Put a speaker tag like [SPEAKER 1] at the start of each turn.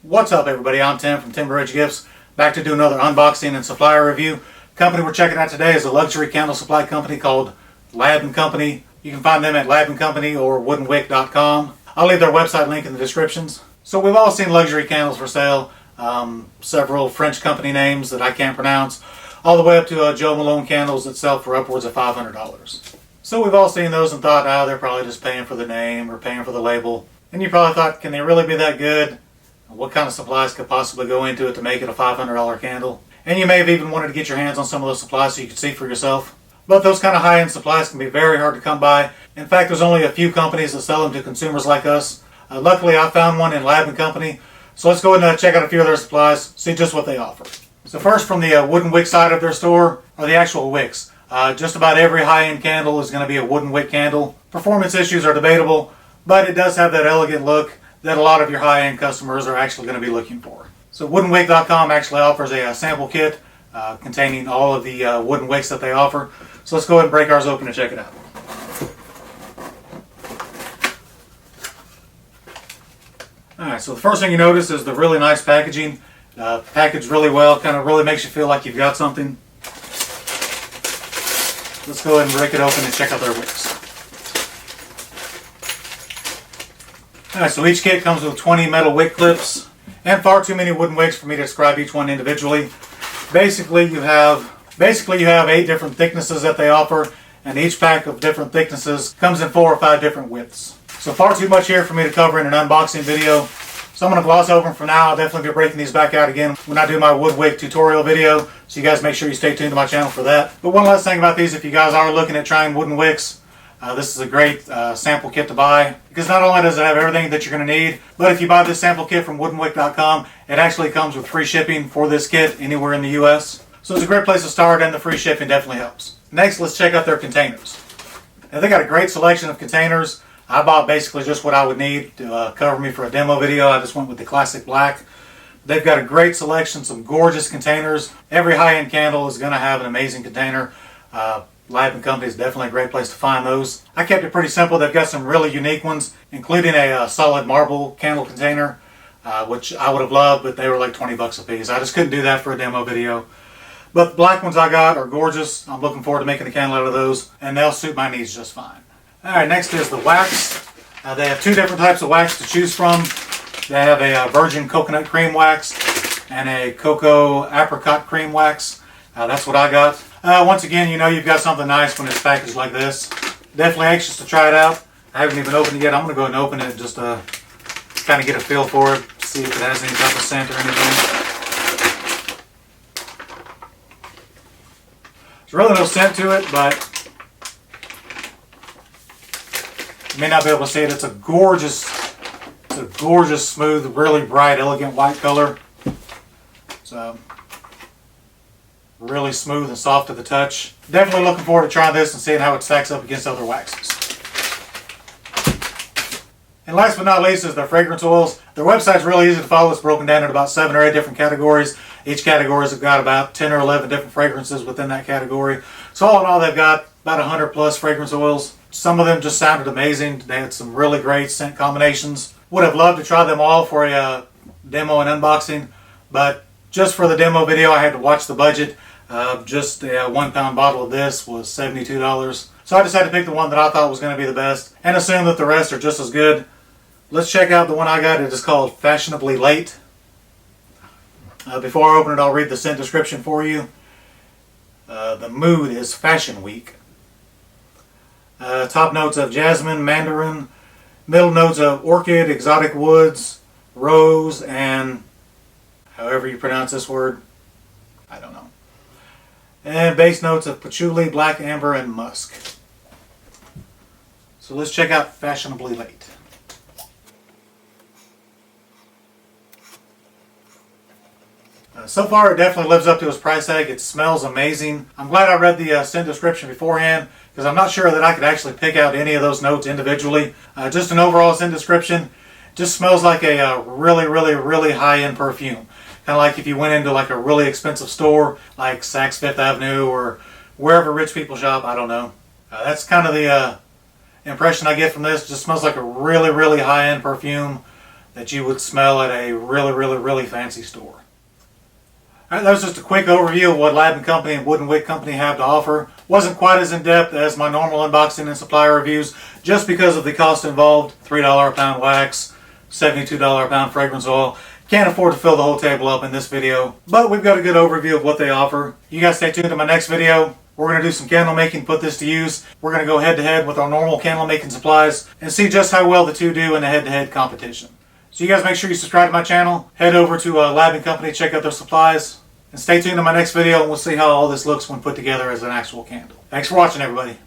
[SPEAKER 1] What's up, everybody? I'm Tim from Timber Ridge Gifts, back to do another unboxing and supplier review. The company we're checking out today is a luxury candle supply company called Lab & Company. You can find them at Lab & Company or woodenwick.com. I'll leave their website link in the descriptions. So we've all seen luxury candles for sale, several French company names that I can't pronounce, all the way up to Joe Malone candles that sell for upwards of $500. So we've all seen those and thought, they're probably just paying for the name or paying for the label. And you probably thought, can they really be that good? What kind of supplies could possibly go into it to make it a $500 candle? And you may have even wanted to get your hands on some of those supplies so you could see for yourself. But those kind of high-end supplies can be very hard to come by. In fact, there's only a few companies that sell them to consumers like us. Luckily, I found one in Lab & Company. So let's go ahead and check out a few of their supplies, see just what they offer. So first, from the wooden wick side of their store are the actual wicks. Just about every high-end candle is going to be a wooden wick candle. Performance issues are debatable, but it does have that elegant look that a lot of your high-end customers are actually going to be looking for. So woodenwick.com actually offers a sample kit containing all of the wooden wicks that they offer. So let's go ahead and break ours open and check it out. Alright, so the first thing you notice is the really nice packaging. Packaged really well, kind of really makes you feel like you've got something. Let's go ahead and break it open and check out their wicks. Alright, so each kit comes with 20 metal wick clips and far too many wooden wicks for me to describe each one individually. Basically you have 8 different thicknesses that they offer, and each pack of different thicknesses comes in 4 or 5 different widths. So far too much here for me to cover in an unboxing video. So I'm going to gloss over them for now. I'll definitely be breaking these back out again when I do my wood wick tutorial video. So you guys make sure you stay tuned to my channel for that. But one last thing about these, if you guys are looking at trying wooden wicks, this is a great sample kit to buy, because not only does it have everything that you're going to need, but if you buy this sample kit from woodenwick.com, it actually comes with free shipping for this kit anywhere in the US. So it's a great place to start, and the free shipping definitely helps. Next, let's check out their containers. Now, they got a great selection of containers. I bought basically just what I would need to cover me for a demo video. I just went with the classic black. They've got a great selection, some gorgeous containers. Every high-end candle is going to have an amazing container. Lab & Company is definitely a great place to find those. I kept it pretty simple. They've got some really unique ones, including a solid marble candle container, which I would have loved, but they were like 20 bucks a piece. I just couldn't do that for a demo video. But the black ones I got are gorgeous. I'm looking forward to making a candle out of those, and they'll suit my needs just fine. Alright, next is the wax. They have 2 different types of wax to choose from. They have a virgin coconut cream wax and a cocoa apricot cream wax. That's what I got. Once again, you know you've got something nice when it's packaged like this. Definitely anxious to try it out. I haven't even opened it yet. I'm going to go ahead and open it just to kind of get a feel for it, see if it has any type of scent or anything. There's really no scent to it, but you may not be able to see it. It's a gorgeous, smooth, really bright, elegant white color. So really smooth and soft to the touch. Definitely looking forward to trying this and seeing how it stacks up against other waxes. And last but not least is their fragrance oils. Their website's really easy to follow. It's broken down into about 7 or 8 different categories. Each category has got about 10 or 11 different fragrances within that category. So all in all, they've got about 100 plus fragrance oils. Some of them just sounded amazing. They had some really great scent combinations. Would have loved to try them all for a demo and unboxing, but just for the demo video I had to watch the budget. Just a 1 pound bottle of this was $72. So I decided to pick the one that I thought was going to be the best and assume that the rest are just as good. Let's check out the one I got. It is called Fashionably Late. Before I open it, I'll read the scent description for you. The mood is Fashion Week. Top notes of jasmine, mandarin. Middle notes of orchid, exotic woods, rose, and however you pronounce this word, I don't know. And base notes of patchouli, black amber, and musk. So let's check out Fashionably Late. So far, it definitely lives up to its price tag. It smells amazing. I'm glad I read the scent description beforehand, because I'm not sure that I could actually pick out any of those notes individually. Just an overall scent description. Just smells like a really high-end perfume. Kind of like if you went into like a really expensive store, like Saks Fifth Avenue or wherever rich people shop. I don't know. That's kind of the impression I get from this. Just smells like a really high-end perfume. that you would smell at a really fancy store. Alright, that was just a quick overview of what Lab & Company and Wood & Wick Company have to offer. Wasn't quite as in-depth as my normal unboxing and supply reviews just because of the cost involved. $3 a pound wax, $72 a pound fragrance oil. Can't afford to fill the whole table up in this video, but we've got a good overview of what they offer. You guys stay tuned to my next video. We're going to do some candle making, put this to use. We're going to go head to head with our normal candle making supplies and see just how well the two do in a head-to-head competition. So you guys make sure you subscribe to my channel, head over to Lab & Company, check out their supplies, and stay tuned to my next video and we'll see how all this looks when put together as an actual candle. Thanks for watching, everybody.